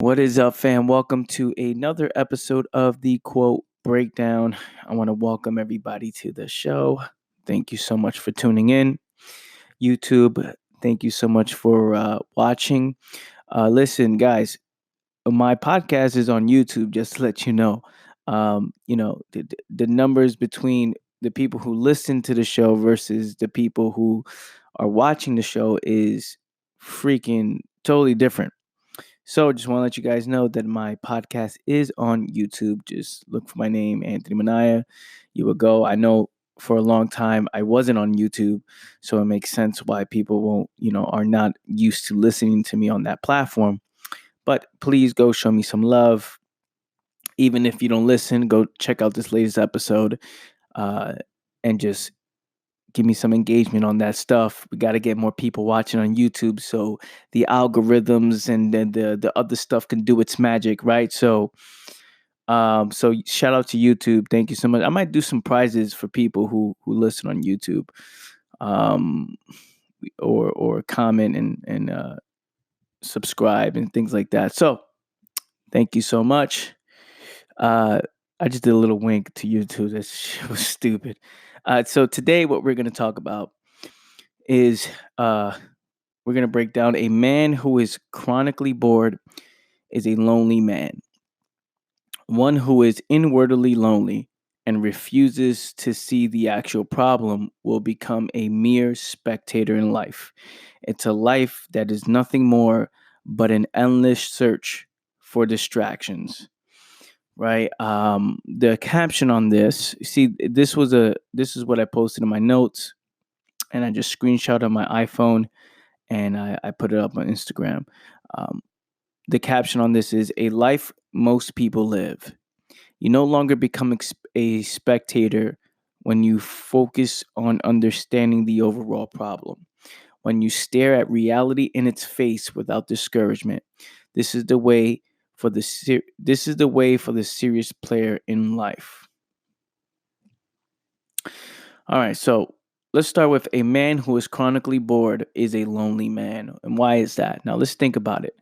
What is up, fam? Welcome to another episode of the quote breakdown. I want to welcome everybody to the show. Thank you so much for tuning in. YouTube, thank you so much for watching. Listen, guys, my podcast is on YouTube, just to let you know. The numbers between the people who listen to the show versus the people who are watching the show is freaking totally different. So just want to let you guys know that my podcast is on YouTube. Just look for my name, Anthony Minaya. You will go. I know for a long time I wasn't on YouTube, so it makes sense why people won't, are not used to listening to me on that platform. But please go show me some love. Even if you don't listen, go check out this latest episode uh, and just give me some engagement on that stuff. We got to get more people watching on YouTube so the algorithms and the other stuff can do its magic, right? So shout out to YouTube. Thank you so much. I might do some prizes for people who listen on YouTube, um, or comment and subscribe and things like that. So thank you so much. Uh, I just did a little wink to YouTube. That shit was stupid. So today, what we're going to talk about is we're going to break down a man who is chronically bored is a lonely man. One who is inwardly lonely and refuses to see the actual problem will become a mere spectator in life. It's a life that is nothing more but an endless search for distractions. Right. The caption on this, see, this is what I posted in my notes, and I just screenshot on my iPhone and I put it up on Instagram. Um, the caption on this is a life most people live. You no longer become a spectator when you focus on understanding the overall problem. When you stare at reality in its face without discouragement, this is the way this is the way for the serious player in life. All right, so let's start with a man who is chronically bored is a lonely man. And why is that? Now let's think about it.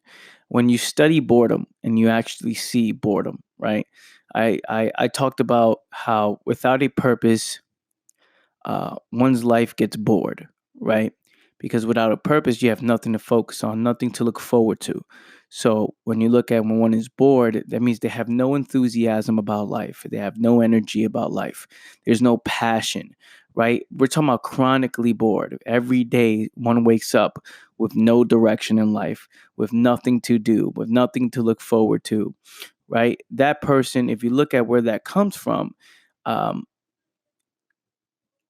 When you study boredom and you actually see boredom, right? I talked about how without a purpose, one's life gets bored, right? Because without a purpose, you have nothing to focus on, nothing to look forward to. So when you look at when one is bored, that means they have no enthusiasm about life. They have no energy about life. There's no passion, right? We're talking about chronically bored. Every day, one wakes up with no direction in life, with nothing to do, with nothing to look forward to, right? That person, if you look at where that comes from, um,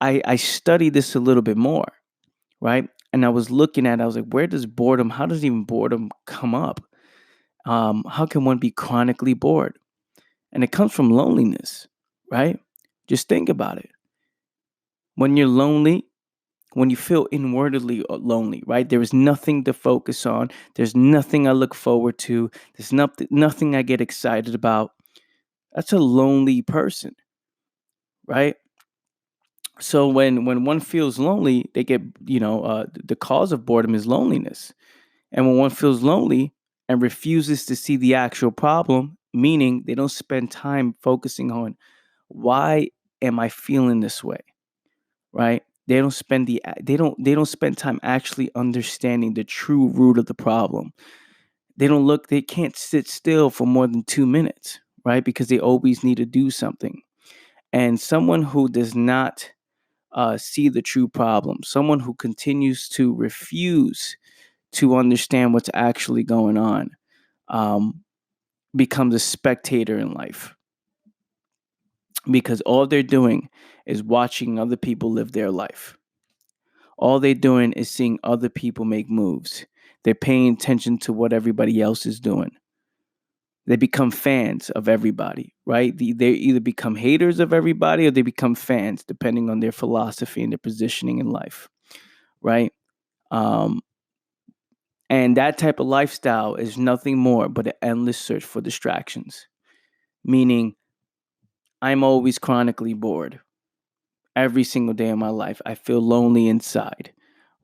I studied this a little bit more, right? And I was looking at, I was like, where does boredom, how does even boredom come up? How can one be chronically bored? And it comes from loneliness, right? Just think about it. When you're lonely, when you feel inwardly lonely, right? There is nothing to focus on. There's nothing I look forward to. There's nothing I get excited about. That's a lonely person, right? So when one feels lonely, they get the cause of boredom is loneliness. And when one feels lonely and refuses to see the actual problem, meaning they don't spend time focusing on why am I feeling this way, right? They don't spend time actually understanding the true root of the problem. They can't sit still for more than 2 minutes, right? Because they always need to do something. And someone who does not see the true problem, someone who continues to refuse to understand what's actually going on, um, becomes a spectator in life because all they're doing is watching other people live their life. All they're doing is seeing other people make moves. They're paying attention to what everybody else is doing. They become fans of everybody, right? They either become haters of everybody or they become fans, depending on their philosophy and their positioning in life, right? Um, and that type of lifestyle is nothing more but an endless search for distractions, meaning I'm always chronically bored every single day of my life. I feel lonely inside,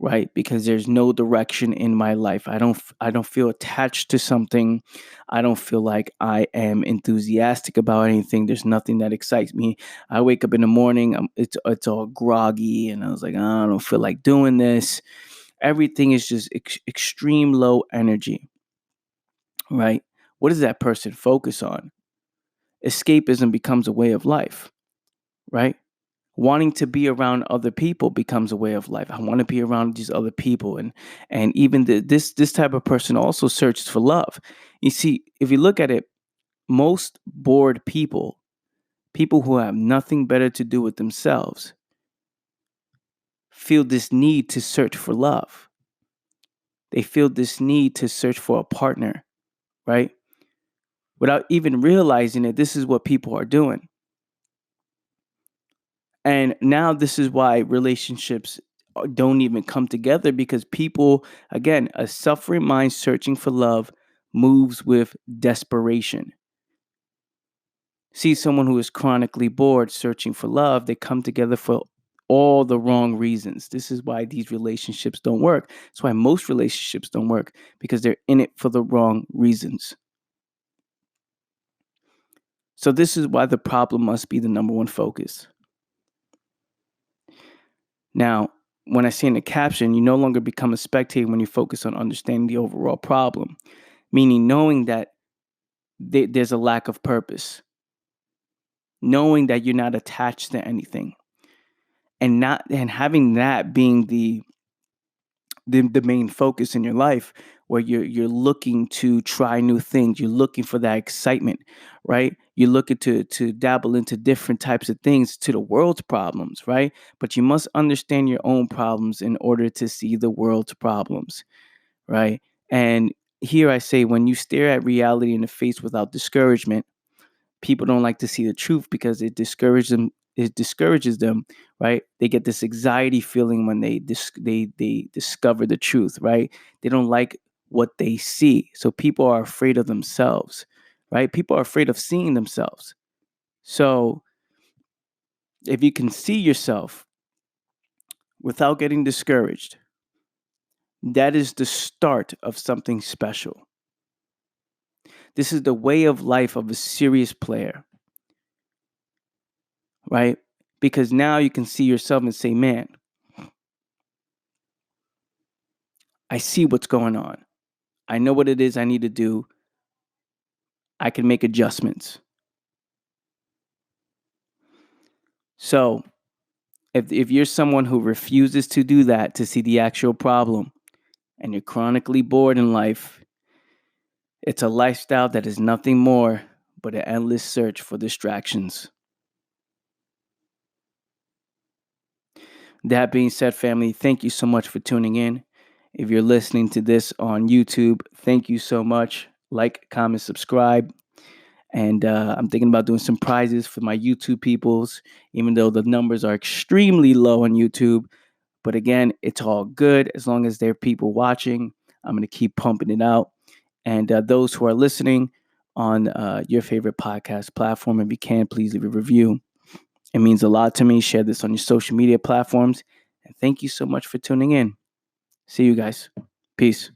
right? Because there's no direction in my life. I don't feel attached to something. I don't feel like I am enthusiastic about anything. There's nothing that excites me. I wake up in the morning, it's all groggy, and I was like, I don't feel like doing this. Everything is just extreme low energy, right? What does that person focus on? Escapism becomes a way of life, right? Wanting to be around other people becomes a way of life. I want to be around these other people, and even this type of person also searches for love. You see, if you look at it, most bored people who have nothing better to do with themselves, feel this need to search for love. They feel this need to search for a partner, right? Without even realizing it, this is what people are doing. And now this is why relationships don't even come together, because people, again, a suffering mind searching for love moves with desperation. See someone who is chronically bored searching for love, they come together for all the wrong reasons. This is why these relationships don't work. That's why most relationships don't work, because they're in it for the wrong reasons. So this is why the problem must be the number one focus. Now, when I say in the caption, you no longer become a spectator when you focus on understanding the overall problem, meaning knowing that there's a lack of purpose, knowing that you're not attached to anything, and having that being the main focus in your life, where you're looking to try new things, you're looking for that excitement, right? You're looking to dabble into different types of things, to the world's problems, right? But you must understand your own problems in order to see the world's problems, right? And here I say, when you stare at reality in the face without discouragement, people don't like to see the truth because it discourages them, right? They get this anxiety feeling when they discover the truth, right? They don't like what they see, so people are afraid of themselves, right? People are afraid of seeing themselves. So if you can see yourself without getting discouraged, that is the start of something special. This is the way of life of a serious player, right? Because now you can see yourself and say, man, I see what's going on. I know what it is I need to do. I can make adjustments. So if you're someone who refuses to do that, to see the actual problem, and you're chronically bored in life, it's a lifestyle that is nothing more but an endless search for distractions. That being said, family, thank you so much for tuning in. If you're listening to this on YouTube, thank you so much. Like, comment, subscribe. And I'm thinking about doing some prizes for my YouTube peoples, even though the numbers are extremely low on YouTube. But again, it's all good as long as there are people watching. I'm going to keep pumping it out. And those who are listening on your favorite podcast platform, if you can, please leave a review. It means a lot to me. Share this on your social media platforms. And thank you so much for tuning in. See you guys. Peace.